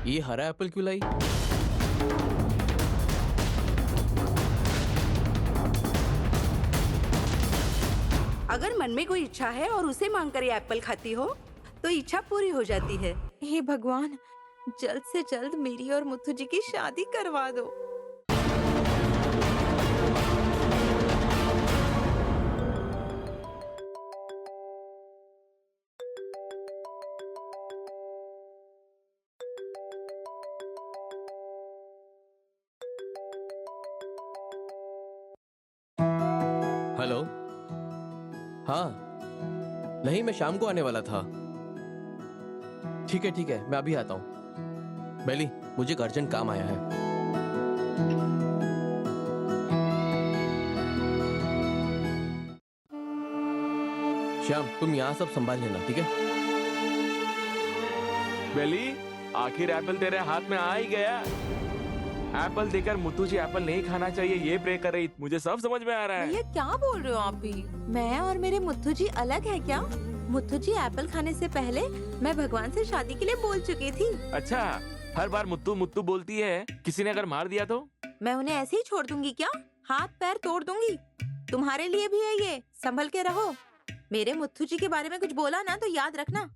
ये हरा एप्पल क्यों लाई? अगर मन में कोई इच्छा है और उसे मांगकर ये एप्पल खाती हो तो इच्छा पूरी हो जाती है। हे भगवान, जल्द से जल्द मेरी और मुथु जी की शादी करवा दो। हेलो। हाँ, नहीं मैं शाम को आने वाला था। ठीक है, मैं अभी आता हूँ। बेली, मुझे एक अर्जेंट काम आया है। श्याम, तुम यहाँ सब संभाल लेना, ठीक है? बेली, आखिर एप्पल तेरे हाथ में आ ही गया। एप्पल देकर मुत्तू जी एप्पल नहीं खाना चाहिए ये प्रे कर रही। मुझे सब समझ में आ रहा है। भैया क्या बोल रहे हो आप भी? मैं और मेरे मुथु जी अलग है क्या? मुथु जी एप्पल खाने से पहले मैं भगवान से शादी के लिए बोल चुकी थी। अच्छा, हर बार मुत्तू मुत्तू बोलती है। किसी ने अगर मार दिया तो? मैं उन्हें ऐसे ही छोड़ दूंगी क्या? हाथ पैर तोड़ दूंगी। तुम्हारे लिए भी है ये, संभल के रहो। मेरे मुथु जी के बारे में कुछ बोला ना तो याद रखना।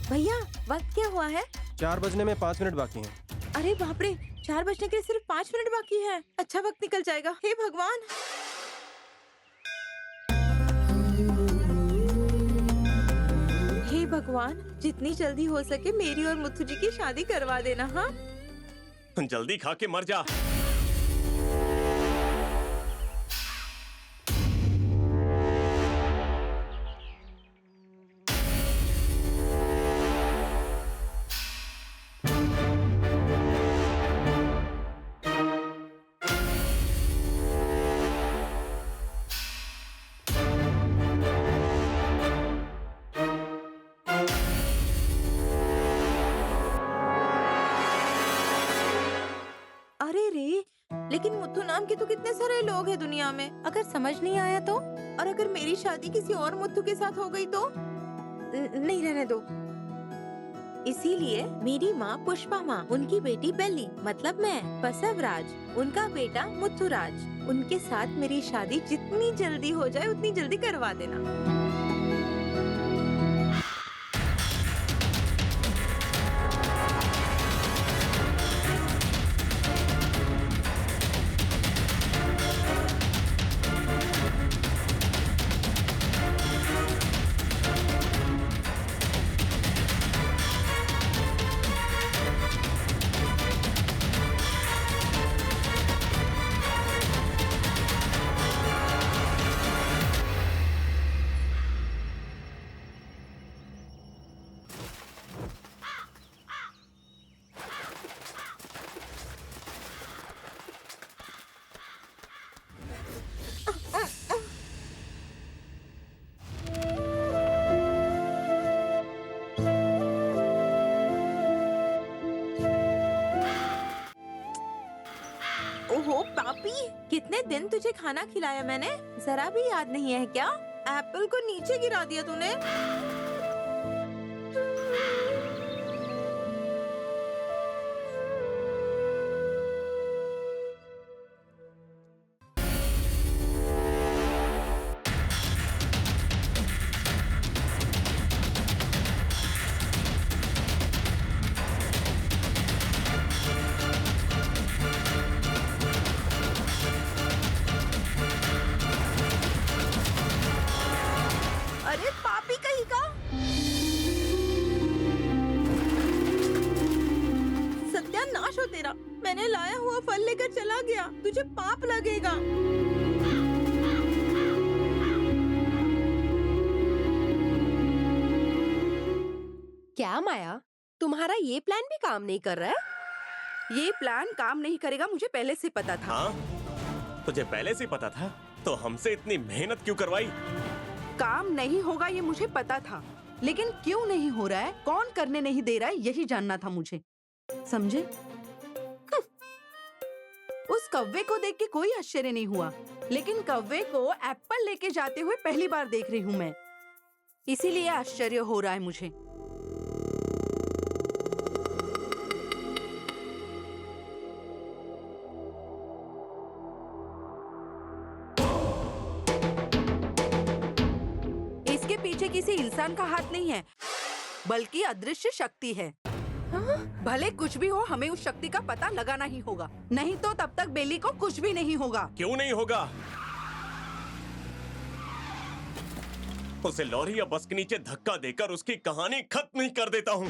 भैया, वक्त क्या हुआ है? 4 बजने में 5 मिनट बाकी हैं। अरे बाप रे, 4 बजने के सिर्फ 5 मिनट बाकी है। अच्छा वक्त निकल जाएगा। हे भगवान। हे भगवान, जितनी जल्दी हो सके मेरी और मुथु जी की शादी करवा देना। हाँ, जल्दी खा के मर जा। अरे रे, लेकिन मुथु नाम के तो कितने सारे लोग हैं दुनिया में। अगर समझ नहीं आया तो? और अगर मेरी शादी किसी और मुथु के साथ हो गई तो? नहीं, रहने दो। इसीलिए मेरी माँ पुष्पा माँ, उनकी बेटी बेली मतलब मैं, बसवराज, उनका बेटा मुथुराज, उनके साथ मेरी शादी जितनी जल्दी हो जाए उतनी जल्दी करवा देना। ओहो पापी, कितने दिन तुझे खाना खिलाया मैंने, जरा भी याद नहीं है क्या? एप्पल को नीचे गिरा दिया तूने। अरे पापी कहीं का। सत्यानाश हो तेरा, मैंने लाया हुआ फल लेकर चला गया, तुझे पाप लगेगा। क्या माया, तुम्हारा ये प्लान भी काम नहीं कर रहा है? ये प्लान काम नहीं करेगा, मुझे पहले से पता था। हाँ, तुझे पहले से पता था तो हमसे इतनी मेहनत क्यों करवाई? काम नहीं होगा ये मुझे पता था, लेकिन क्यों नहीं हो रहा है, कौन करने नहीं दे रहा है, यही जानना था मुझे, समझे? उस कौवे को देख के कोई आश्चर्य नहीं हुआ, लेकिन कौवे को एप्पल लेके जाते हुए पहली बार देख रही हूँ मैं, इसीलिए आश्चर्य हो रहा है मुझे। इसके पीछे किसी इंसान का हाथ नहीं है, बल्कि अदृश्य शक्ति है। भले कुछ भी हो, हमें उस शक्ति का पता लगाना ही होगा, नहीं तो तब तक बेली को कुछ भी नहीं होगा। क्यों नहीं होगा? उसे लॉरी या बस के नीचे धक्का देकर उसकी कहानी खत्म ही कर देता हूँ।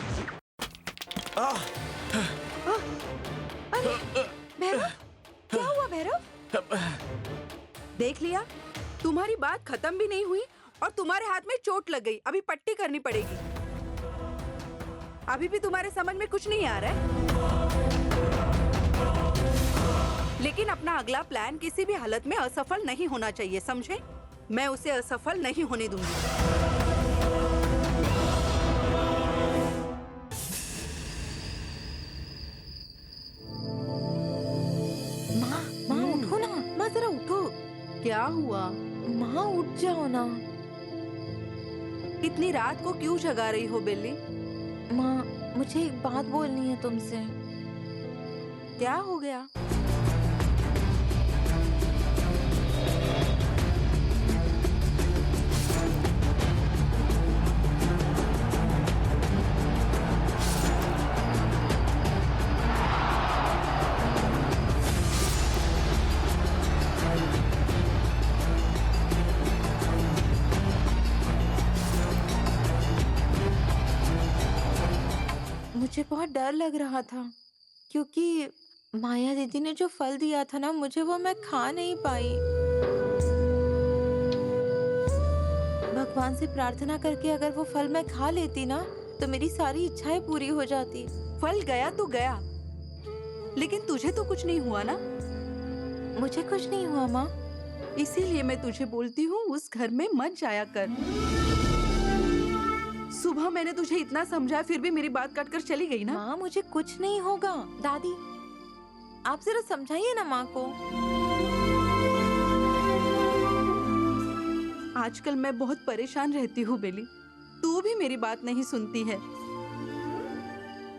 भैरव, क्या हुआ भैरव? देख लिया, तुम्हारी बात खत्म भी नहीं हुई और तुम्हारे हाथ में चोट लग गई, अभी पट्टी करनी पड़ेगी। अभी भी तुम्हारे समझ में कुछ नहीं आ रहा है? लेकिन अपना अगला प्लान किसी भी हालत में असफल नहीं होना चाहिए, समझे? मैं उसे असफल नहीं होने दूंगी। माँ उठो ना, माँ जरा उठो। क्या हुआ? माँ उठ जाओ ना। इतनी रात को क्यों जगा रही हो बेली? माँ, मुझे एक बात बोलनी है तुमसे। क्या हो गया? मुझे बहुत डर लग रहा था, क्योंकि माया दीदी ने जो फल दिया था ना मुझे, वो मैं खा नहीं पाई। भगवान से प्रार्थना करके अगर वो फल मैं खा लेती ना, तो मेरी सारी इच्छाएं पूरी हो जाती। फल गया तो गया, लेकिन तुझे तो कुछ नहीं हुआ ना? मुझे कुछ नहीं हुआ माँ। इसीलिए मैं तुझे बोलती हूँ, उस घर में मत जाया कर। सुबह मैंने तुझे इतना समझाया, फिर भी मेरी बात काट कर चली गई ना? माँ, मुझे कुछ नहीं होगा। दादी, आप जरा समझाइए ना माँ को। आजकल मैं बहुत परेशान रहती हूँ बेली, तू भी मेरी बात नहीं सुनती है।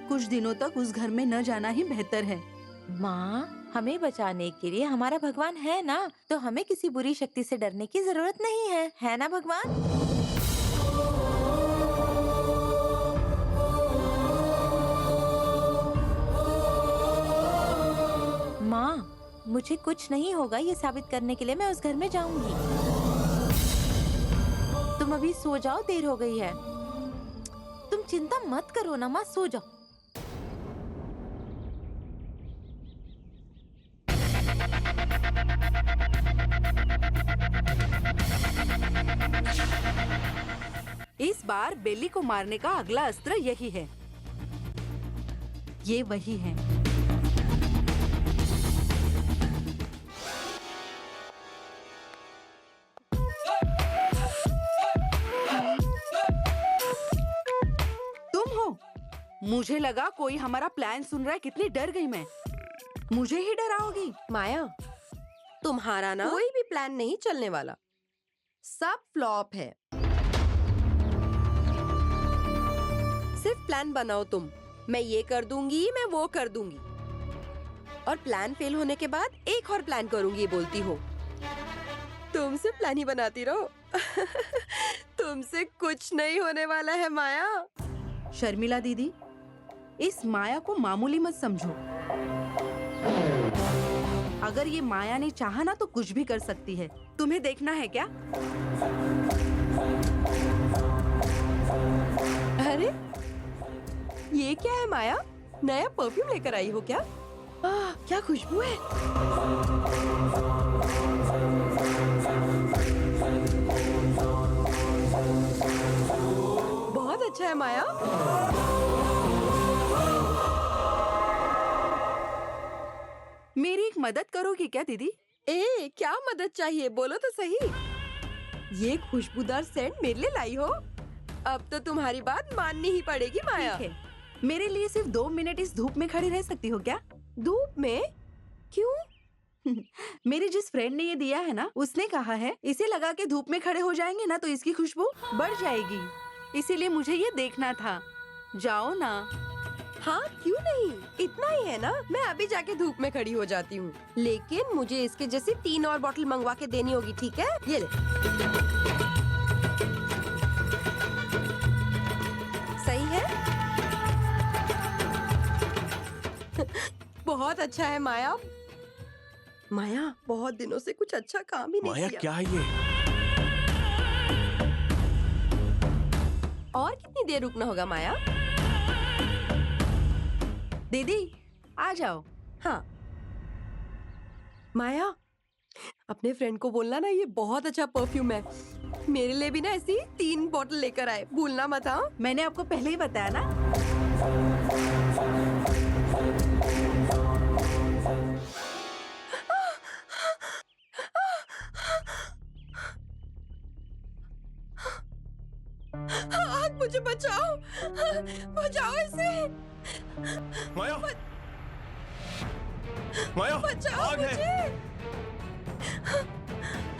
कुछ दिनों तक उस घर में न जाना ही बेहतर है। माँ, हमें बचाने के लिए हमारा भगवान है ना, तो हमें किसी बुरी शक्ति से डरने की जरूरत नहीं है ना भगवान? माँ, मुझे कुछ नहीं होगा, ये साबित करने के लिए मैं उस घर में जाऊंगी। तुम अभी सो जाओ, देर हो गई है। तुम चिंता मत करो ना माँ, सो जाओ। इस बार बेली को मारने का अगला अस्त्र यही है। ये वही है। मुझे लगा कोई हमारा प्लान सुन रहा है, कितनी डर गई मैं। मुझे ही डराओगी? माया, तुम्हारा ना कोई भी प्लान नहीं चलने वाला, सब फ्लॉप है। सिर्फ प्लान बनाओ तुम, मैं ये कर दूंगी, मैं वो कर दूंगी, और प्लान फेल होने के बाद एक और प्लान करूंगी, ये बोलती हो। तुम सिर्फ प्लान ही बनाती रहो। तुमसे कुछ नहीं होने वाला है माया। शर्मिला दीदी, इस माया को मामूली मत समझो। अगर ये माया ने चाहा ना तो कुछ भी कर सकती है। तुम्हें देखना है क्या? अरे ये क्या है माया, नया परफ्यूम लेकर आई हो क्या? क्या खुशबू है। बहुत अच्छा है माया। मेरी एक मदद करोगी क्या दीदी? क्या मदद चाहिए, बोलो तो सही। ये खुशबूदार सेंट मेरे लिए लाई हो? अब तो तुम्हारी बात माननी ही पड़ेगी माया। ठीक है, मेरे लिए सिर्फ 2 मिनट इस धूप में खड़ी रह सकती हो क्या? धूप में? क्यों? मेरी जिस फ्रेंड ने ये दिया है ना, उसने कहा है इसे लगा के धूप में खड़े हो जाएंगे ना तो इसकी खुशबू बढ़ जाएगी। इसीलिए मुझे ये देखना था। जाओ ना। हाँ क्यों नहीं, इतना ही है ना, मैं अभी जाके धूप में खड़ी हो जाती हूँ। लेकिन मुझे इसके जैसे 3 और बॉटल मंगवा के देनी होगी, ठीक है? ये ले। सही है? बहुत अच्छा है माया। माया, बहुत दिनों से कुछ अच्छा काम ही नहीं माया किया। क्या है ये? और कितनी देर रुकना होगा माया? दीदी आ जाओ। हाँ माया, अपने फ्रेंड को बोलना ना ये बहुत अच्छा परफ्यूम है। मेरे लिए भी ना ऐसी 3 बॉटल लेकर आए, भूलना मत। हाँ मैंने आपको पहले ही बताया ना। आग, मुझे बचाओ, बचाओ इसे, माया, माया, बचाओ आग है।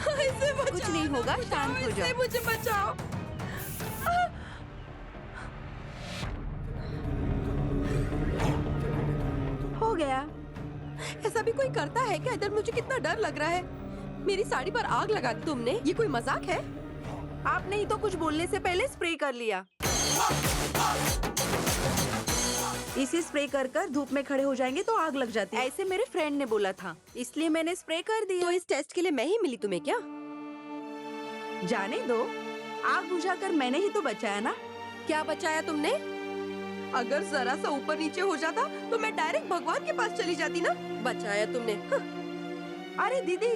मुझे, इसे बचाओ। कुछ नहीं होगा, बचाओ शांत हो इसे, जाओ। मुझे बचाओ। हो गया। ऐसा भी कोई करता है क्या? इधर मुझे कितना डर लग रहा है। मेरी साड़ी पर आग लगा दी तुमने, ये कोई मजाक है? आपने ही तो कुछ बोलने से पहले स्प्रे कर लिया। इसे स्प्रे कर कर धूप में खड़े हो जाएंगे तो आग लग जाती है, ऐसे मेरे फ्रेंड ने बोला था, इसलिए मैंने स्प्रे कर दिया। तो इस टेस्ट के लिए मैं ही मिली तुम्हें क्या? जाने दो, आग बुझाकर मैंने ही तो बचाया ना। क्या बचाया तुमने? अगर जरा सा ऊपर नीचे हो जाता तो मैं डायरेक्ट भगवान के पास चली जाती ना। बचाया तुमने। अरे दीदी,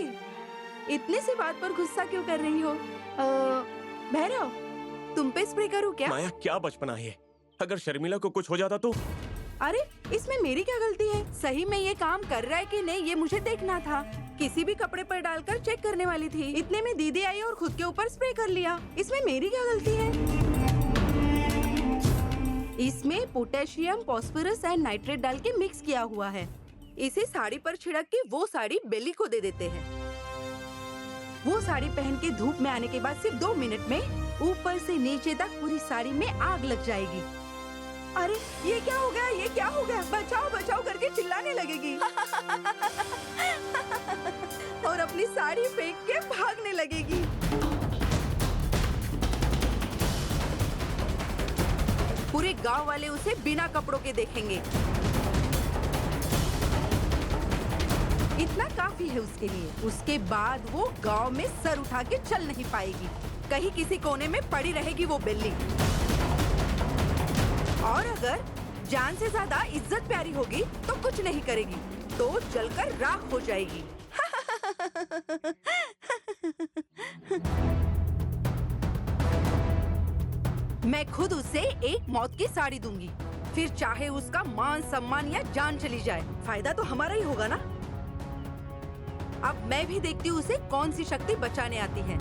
इतने सी बात पर गुस्सा क्यों कर रही हो? भैरव, तुम पे स्प्रे करूं क्या? माया क्या बचपना है? अगर शर्मिला को कुछ हो जाता तो? अरे इसमें मेरी क्या गलती है? सही में ये काम कर रहा है कि नहीं ये मुझे देखना था। किसी भी कपड़े पर डालकर चेक करने वाली थी, इतने में दीदी आई और खुद के ऊपर स्प्रे कर लिया। इसमें मेरी क्या गलती है? इसमें पोटेशियम, फास्फोरस एंड नाइट्रेट डाल के मिक्स किया हुआ है। इसे साड़ी पर छिड़क के वो साड़ी बेली को दे देते हैं। वो साड़ी पहन के धूप में आने के बाद सिर्फ 2 मिनट में ऊपर से नीचे तक पूरी साड़ी में आग लग जाएगी। अरे ये क्या हो गया? ये क्या हो गया? बचाओ बचाओ करके चिल्लाने लगेगी और अपनी साड़ी फेंक के भागने लगेगी। पूरे गांव वाले उसे बिना कपड़ों के देखेंगे। इतना काफी है उसके लिए। उसके बाद वो गांव में सर उठा के चल नहीं पाएगी। कहीं किसी कोने में पड़ी रहेगी वो बिल्ली। और अगर जान से ज्यादा इज्जत प्यारी होगी तो कुछ नहीं करेगी, तो जलकर राख हो जाएगी। मैं खुद उसे एक मौत की साड़ी दूंगी, फिर चाहे उसका मान सम्मान या जान चली जाए, फायदा तो हमारा ही होगा ना। अब मैं भी देखती हूँ उसे कौन सी शक्ति बचाने आती है।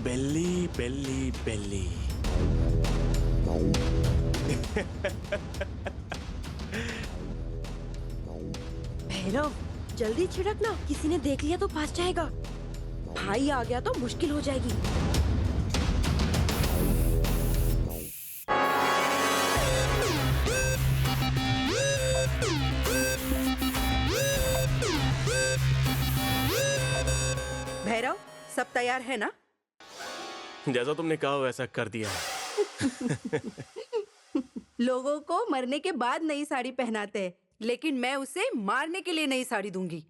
बेली बेली बेली। भैरव, जल्दी छिड़कना, किसी ने देख लिया तो फंस जाएगा। भाई आ गया तो मुश्किल हो जाएगी। भैरव, सब तैयार है ना? जैसा तुमने कहा वैसा कर दिया है। लोगों को मरने के बाद नई साड़ी पहनाते हैं, लेकिन मैं उसे मारने के लिए नई साड़ी दूंगी।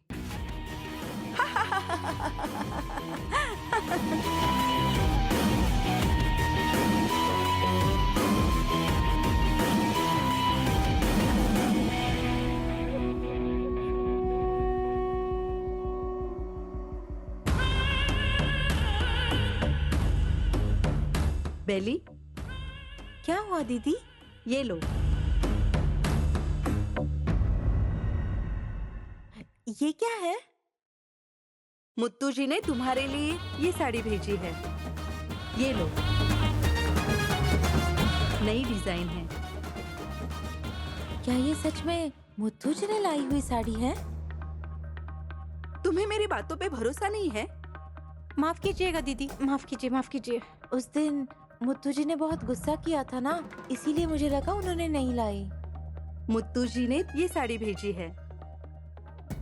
बेली, क्या हुआ दीदी? ये लो। ये क्या है? मुत्तू जी ने तुम्हारे लिए ये साड़ी भेजी है। ये लो, नई डिजाइन है। क्या ये सच में मुथ्थू जी ने लाई हुई साड़ी है? तुम्हें मेरी बातों पे भरोसा नहीं है? माफ कीजिएगा दीदी, माफ कीजिए, माफ कीजिए। उस दिन मुथ्थू जी ने बहुत गुस्सा किया था ना, इसीलिए मुझे लगा उन्होंने नहीं लाई। मुत्तू जी ने ये साड़ी भेजी है।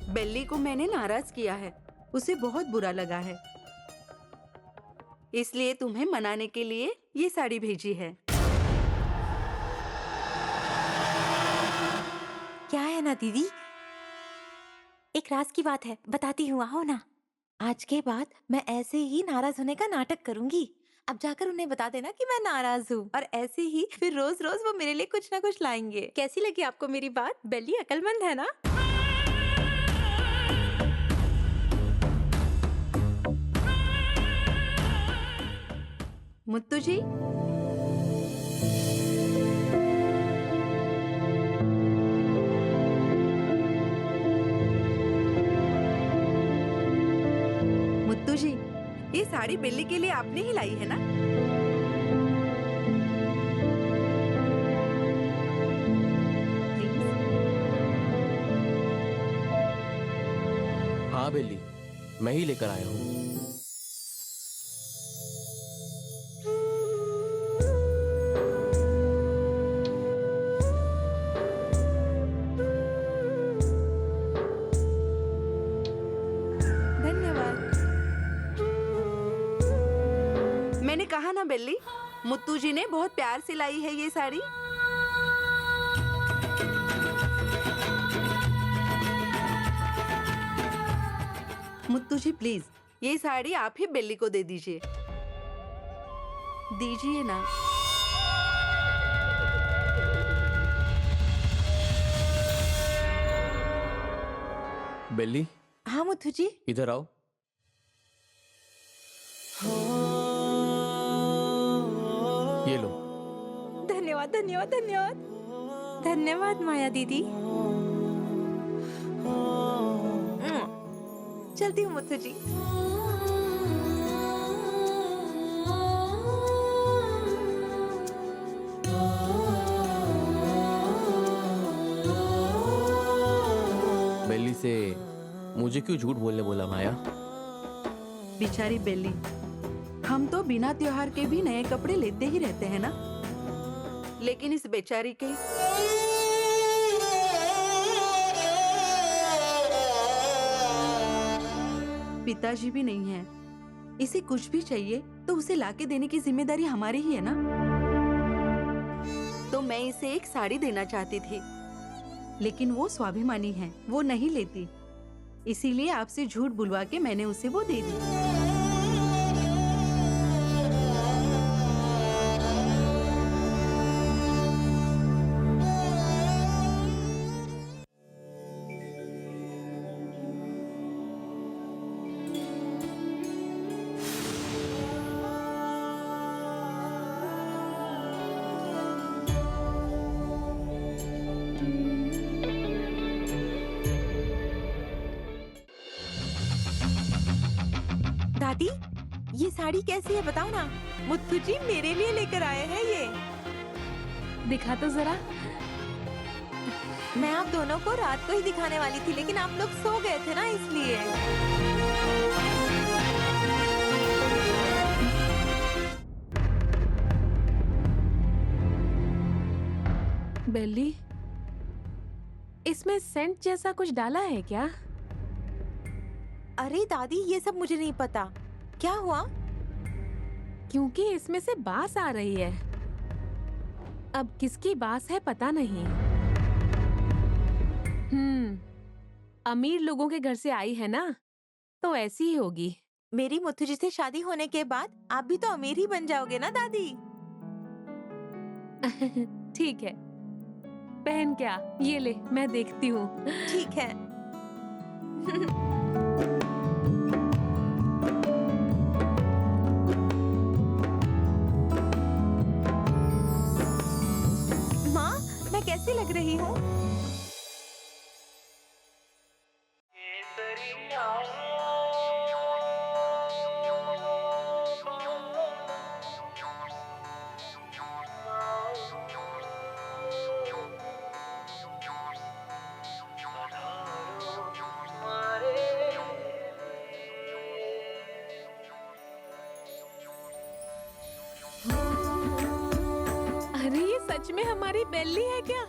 बेली को मैंने नाराज किया है, उसे बहुत बुरा लगा है, इसलिए तुम्हें मनाने के लिए ये साड़ी भेजी है। क्या है ना दीदी, एक राज की बात है, बताती हूँ, आओ ना। आज के बाद मैं ऐसे ही नाराज होने का नाटक करूंगी। अब जाकर उन्हें बता देना कि मैं नाराज हूँ, और ऐसे ही फिर रोज रोज वो मेरे लिए कुछ ना कुछ लाएंगे। कैसी लगी आपको मेरी बात? बेली अकलमंद है ना? मुत्तू जी, मुत्तू जी, ये साड़ी बेली के लिए आपने ही लाई है ना? हाँ बेली, मैं ही लेकर आया हूँ। धन्यवाद। मैंने कहा ना बेली, मुत्तू जी ने बहुत प्यार से लाई है ये साड़ी। मुत्तू जी प्लीज, ये साड़ी आप ही बेली को दे दीजिए। दीजिए ना। बेली, हाँ मुथ्थू जी। इधर आओ। ये लो। धन्यवाद, धन्यवाद, धन्यवाद, धन्यवाद माया दीदी। चलती हूँ मुथ्थू जी। बेली से मुझे क्यों झूठ बोलने बोला माया? बेचारी बेली, हम तो बिना त्योहार के भी नए कपड़े लेते ही रहते हैं ना, लेकिन इस बेचारी के पिताजी भी नहीं है। इसे कुछ भी चाहिए तो उसे लाके देने की जिम्मेदारी हमारी ही है ना। तो मैं इसे एक साड़ी देना चाहती थी, लेकिन वो स्वाभिमानी है, वो नहीं लेती। इसीलिए आपसे झूठ बुलवा के मैंने उसे वो दे दी। दादी, ये साड़ी कैसी है बताओ ना। मुथ्थू जी मेरे लिए लेकर आए हैं ये। दिखा तो जरा। मैं आप दोनों को रात को ही दिखाने वाली थी, लेकिन आप लोग सो गए थे ना, इसलिए। बेली, इसमें सेंट जैसा कुछ डाला है क्या? अरे दादी, ये सब मुझे नहीं पता। क्या हुआ? क्योंकि इसमें से बास आ रही है। अब किसकी बास है पता नहीं। अमीर लोगों के घर से आई है ना, तो ऐसी ही होगी। मेरी मुथ्थू जी से शादी होने के बाद आप भी तो अमीर ही बन जाओगे ना दादी। ठीक है, पहन क्या, ये ले, मैं देखती हूँ। ठीक है। मैं कैसी लग रही हूँ? अरे ये सच में हमारी बेली है क्या?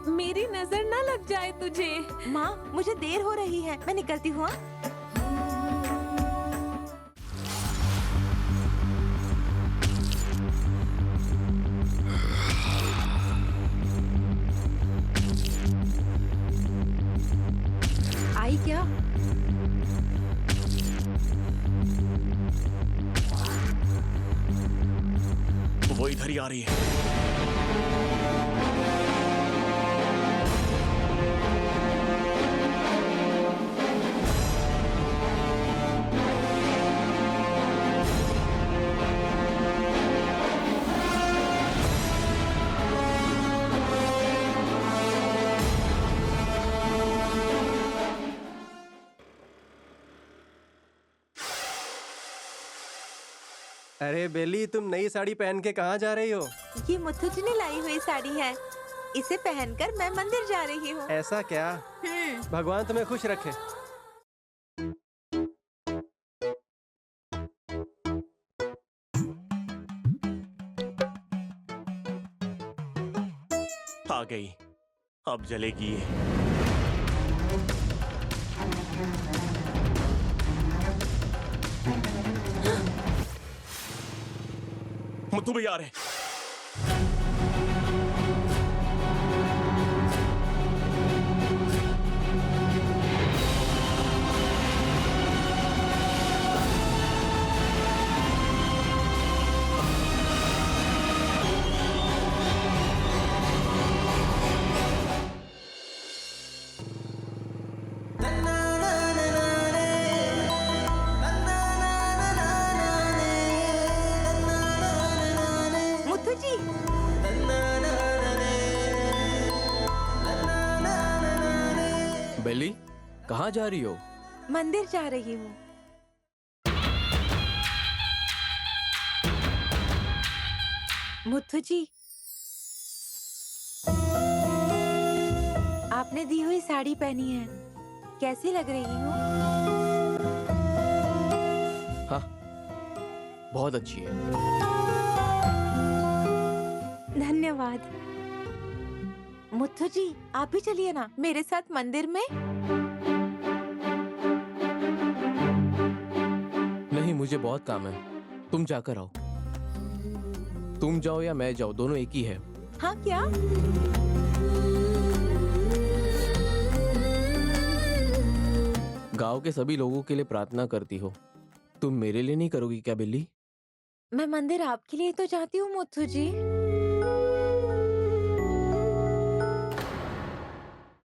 मेरी नजर ना लग जाए तुझे। माँ, मुझे देर हो रही है, मैं निकलती हूँ। हाँ? आई क्या? वो इधर ही आ रही है। अरे बेली, तुम नई साड़ी पहन के कहाँ जा रही हो? ये मुथु जी ने लाई हुई साड़ी है। इसे पहनकर मैं मंदिर जा रही हूँ। ऐसा क्या? भगवान तुम्हें खुश रखे। आ गई, अब जलेगी ये। मुत्तू भी आ रहे। मुथु जी, बेली, कहाँ जा रही हो? मंदिर जा रही हूँ। मुथु जी, आपने दी हुई साड़ी पहनी है, कैसी लग रही हूँ? हाँ, बहुत अच्छी है। धन्यवाद। मुथु जी, आप भी चलिए ना मेरे साथ मंदिर में। नहीं, मुझे बहुत काम है। तुम जाकर आओ। तुम जाओ या मैं जाऊँ, दोनों एक ही है। हाँ, क्या? गांव के सभी लोगों के लिए प्रार्थना करती हो, तुम मेरे लिए नहीं करोगी क्या बिल्ली? मैं मंदिर आपके लिए तो जाती हूँ मुथु जी।